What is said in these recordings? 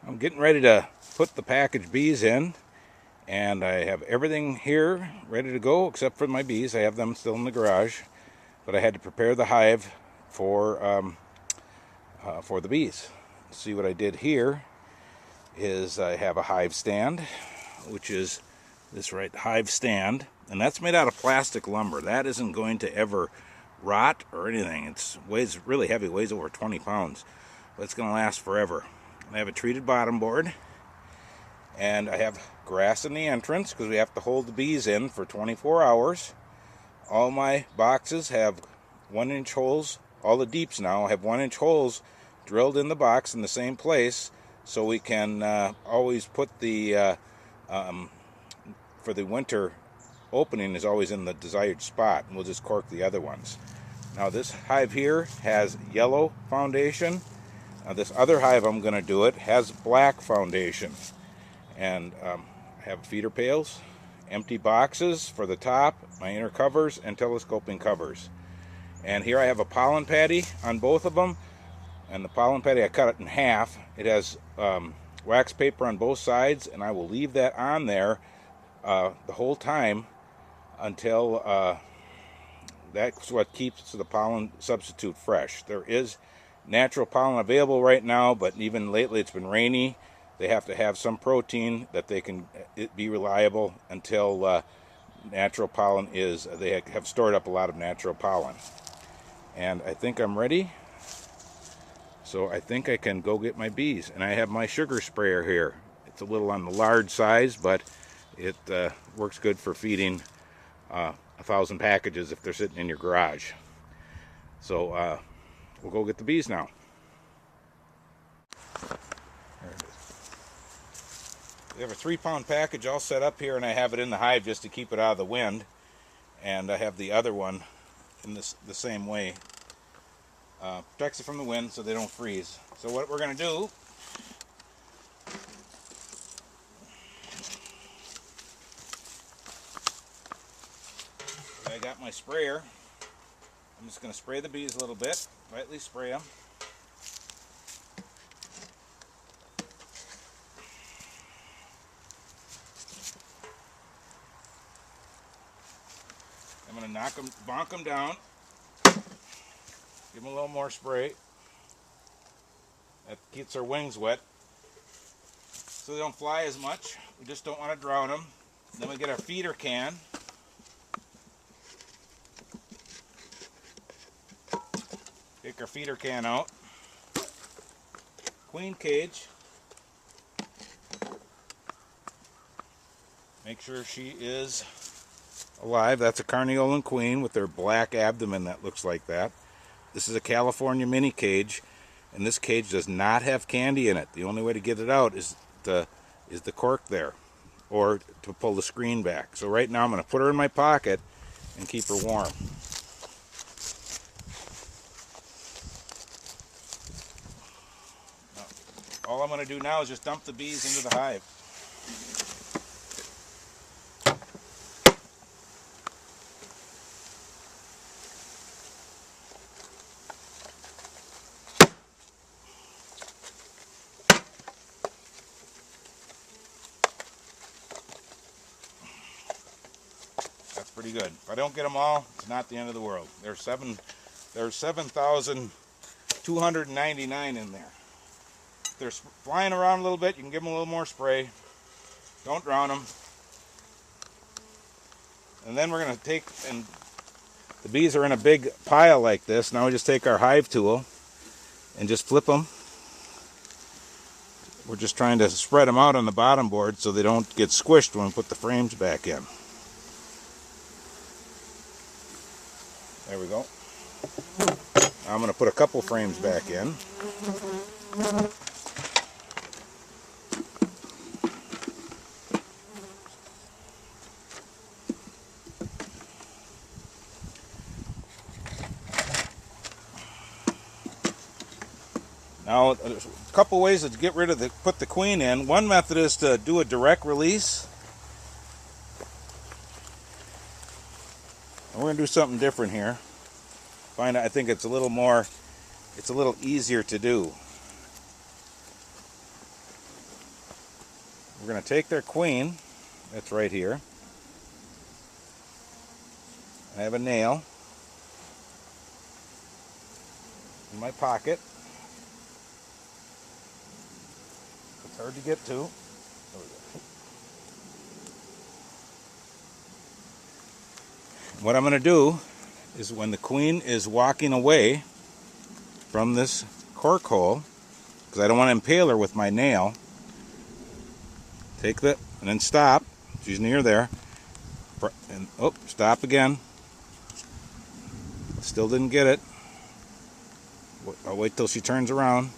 I'm getting ready to put the packaged bees in, and I have everything here ready to go except for my bees. I have them still in the garage, but I had to prepare the hive for the bees. See what I did here is I have a hive stand, which is this hive stand, and that's made out of plastic lumber. That isn't going to ever rot or anything. It weighs really heavy, weighs over 20 pounds, but it's going to last forever. I have a treated bottom board, and I have grass in the entrance because we have to hold the bees in for 24 hours. All my boxes have 1-inch holes. All the deeps now have 1-inch holes drilled in the box in the same place, so we can always put the for the winter opening is always in the desired spot, and we'll just cork the other ones. Now this hive here has yellow foundation. This other hive I'm going to do it has black foundation, and I have feeder pails, empty boxes for the top, my inner covers, and telescoping covers. And here I have a pollen patty on both of them, and the pollen patty I cut it in half. It has wax paper on both sides, and I will leave that on there the whole time until that's what keeps the pollen substitute fresh. There is natural pollen available right now, but even lately it's been rainy. They have to have some protein that they can be reliable until natural pollen is, they have stored up a lot of natural pollen. And I think I'm ready. So I think I can go get my bees. And I have my sugar sprayer here. It's a little on the large size, but it works good for feeding 1,000 packages if they're sitting in your garage. So we'll go get the bees now. There it is. We have a 3-pound package all set up here, and I have it in the hive just to keep it out of the wind. And I have the other one in the same way. Protects it from the wind so they don't freeze. So what we're going to do, I got my sprayer. I'm just going to spray the bees a little bit, lightly spray them. I'm going to bonk them down. Give them a little more spray. That keeps their wings wet, so they don't fly as much. We just don't want to drown them. Then we get our feeder can. Take our feeder can out. Queen cage. Make sure she is alive. That's a Carniolan queen with their black abdomen that looks like that. This is a California mini cage, and this cage does not have candy in it. The only way to get it out is the cork there, or to pull the screen back. So right now I'm going to put her in my pocket and keep her warm. All I'm going to do now is just dump the bees into the hive. That's pretty good. If I don't get them all, it's not the end of the world. There's 7,299 in there. If they're flying around a little bit, you can give them a little more spray. Don't drown them. And then we're going to take, and the bees are in a big pile like this. Now we just take our hive tool and just flip them. We're just trying to spread them out on the bottom board so they don't get squished when we put the frames back in. There we go. I'm going to put a couple frames back in. Now, there's a couple ways to get rid of put the queen in. One method is to do a direct release. And we're going to do something different here. I think it's a little easier to do. we're going to take their queen, that's right here. I have a nail in my pocket. It's hard to get to. What I'm going to do is when the queen is walking away from this cork hole, because I don't want to impale her with my nail, take the, and then stop. She's near there. And, oh, stop again. Still didn't get it. I'll wait till she turns around.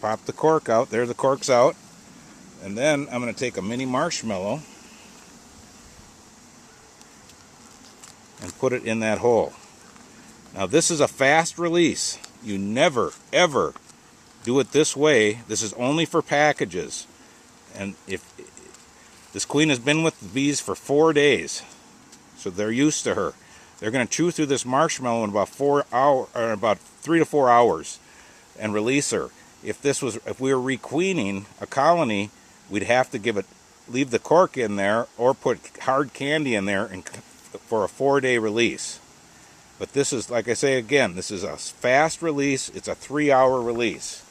Pop the cork out. There, the cork's out. And then I'm going to take a mini marshmallow and put it in that hole. Now this is a fast release. You never, ever do it this way. This is only for packages. And if this queen has been with the bees for 4 days, so they're used to her. They're going to chew through this marshmallow in about 4 hours, or about 3 to 4 hours, and release her. If we were requeening a colony, we'd have to leave the cork in there, or put hard candy in there for a 4-day release. But this is, like I say again, this is a fast release. It's a 3-hour release.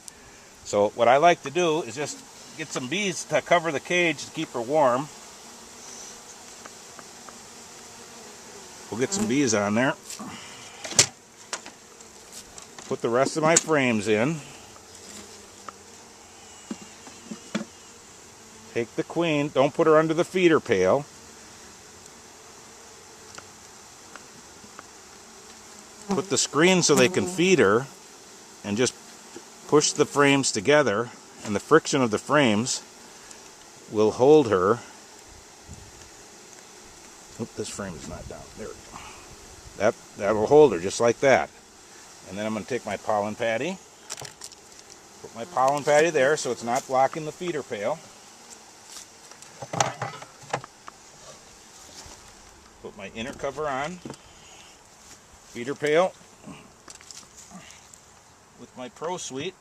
So what I like to do is just get some bees to cover the cage to keep her warm. We'll get some bees on there. Put the rest of my frames in. Take the queen, don't put her under the feeder pail. Put the screen so they can feed her, and just push the frames together, and the friction of the frames will hold her. Oop, this frame is not down. There we go. That will hold her just like that. And then I'm going to take my pollen patty. Put my pollen patty there so it's not blocking the feeder pail. Put my inner cover on. Feeder pail with my Pro Suite.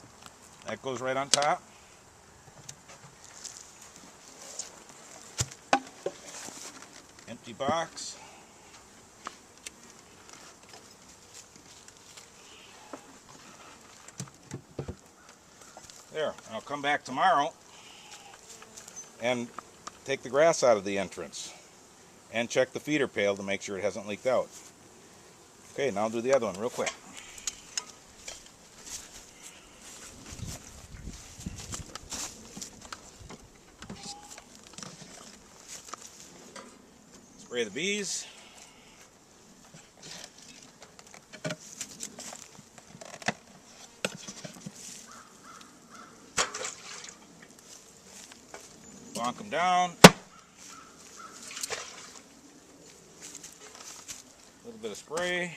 That goes right on top. Empty box. There. I'll come back tomorrow and take the grass out of the entrance and check the feeder pail to make sure it hasn't leaked out. Okay, now I'll do the other one real quick. Spray the bees. Bonk them down. A little bit of spray.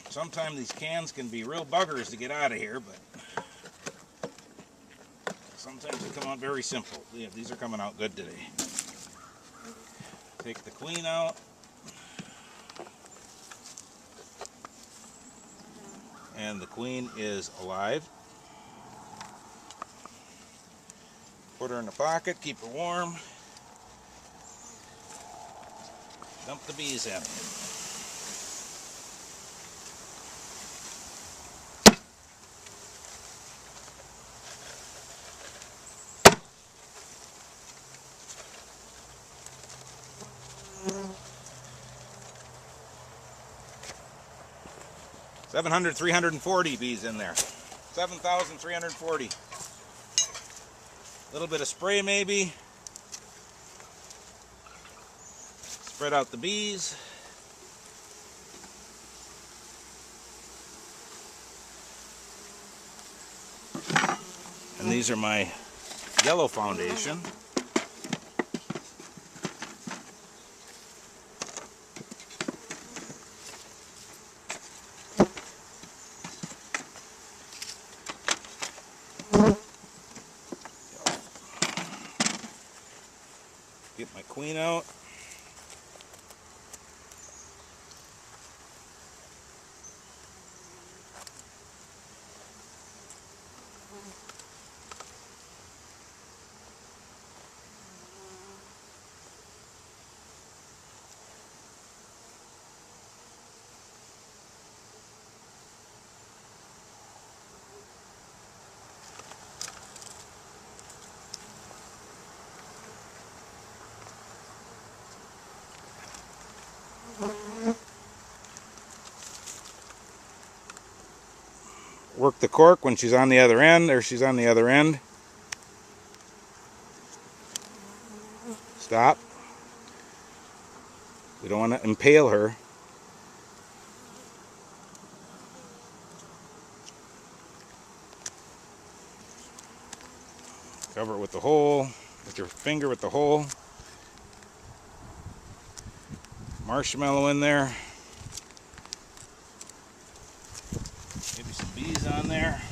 Sometimes these cans can be real buggers to get out of here, but sometimes they come out very simple. Yeah, these are coming out good today. Take the queen out. And the queen is alive. Put her in the pocket, keep her warm. Dump the bees in. $700, 340 bees in there. 7,340. A little bit of spray maybe. Spread out the bees. And these are my yellow foundation. Get my queen out. Work the cork when she's on the other end. There she's on the other end. Stop. We don't want to impale her. Cover it with the hole, with your finger with the hole. Marshmallow in there. Maybe some bees on there.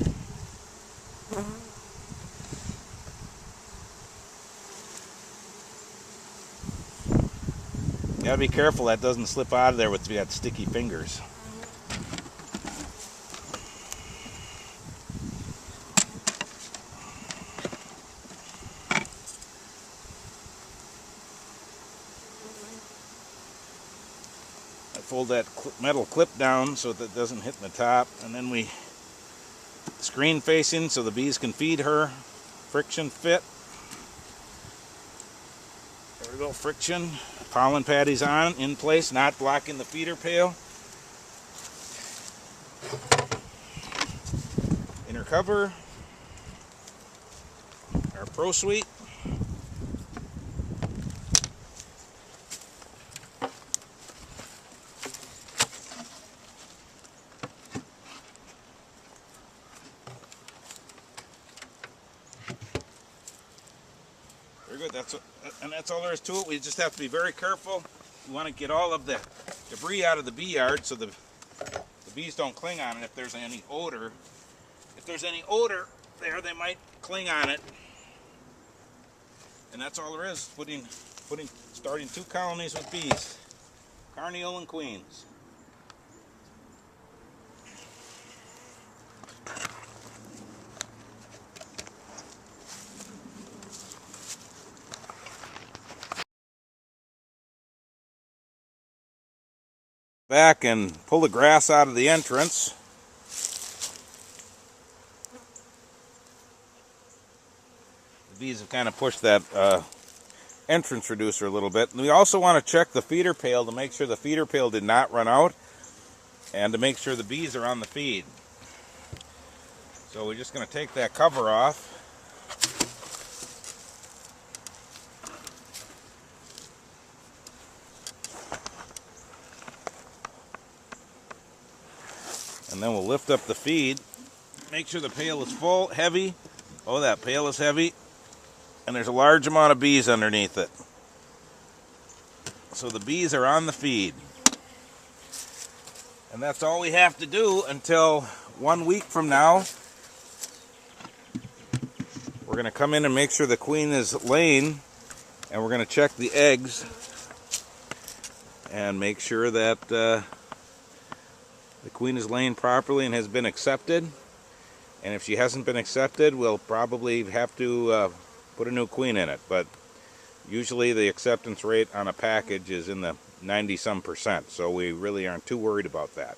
You gotta be careful that doesn't slip out of there with that sticky fingers. I fold that metal clip down so that it doesn't hit in the top, and then we screen facing so the bees can feed her. Friction fit. There we go, friction. Pollen patties on, in place, not blocking the feeder pail. Inner cover. Our Pro Suite. Very good. That's all there is to it. We just have to be very careful. We want to get all of the debris out of the bee yard so the bees don't cling on it. If there's any odor there, they might cling on it. And that's all there is. Starting 2 colonies with bees, Carniole and Queens. Back and pull the grass out of the entrance. The bees have kind of pushed that entrance reducer a little bit. And we also want to check the feeder pail to make sure the feeder pail did not run out and to make sure the bees are on the feed. So we're just going to take that cover off. And then we'll lift up the feed, make sure the pail is full, heavy. Oh, that pail is heavy. And there's a large amount of bees underneath it. So the bees are on the feed. And that's all we have to do until 1 week from now. We're going to come in and make sure the queen is laying. And we're going to check the eggs. And make sure that the queen is laying properly and has been accepted. And if she hasn't been accepted, we'll probably have to put a new queen in it. But usually the acceptance rate on a package is in the 90-some%. So we really aren't too worried about that.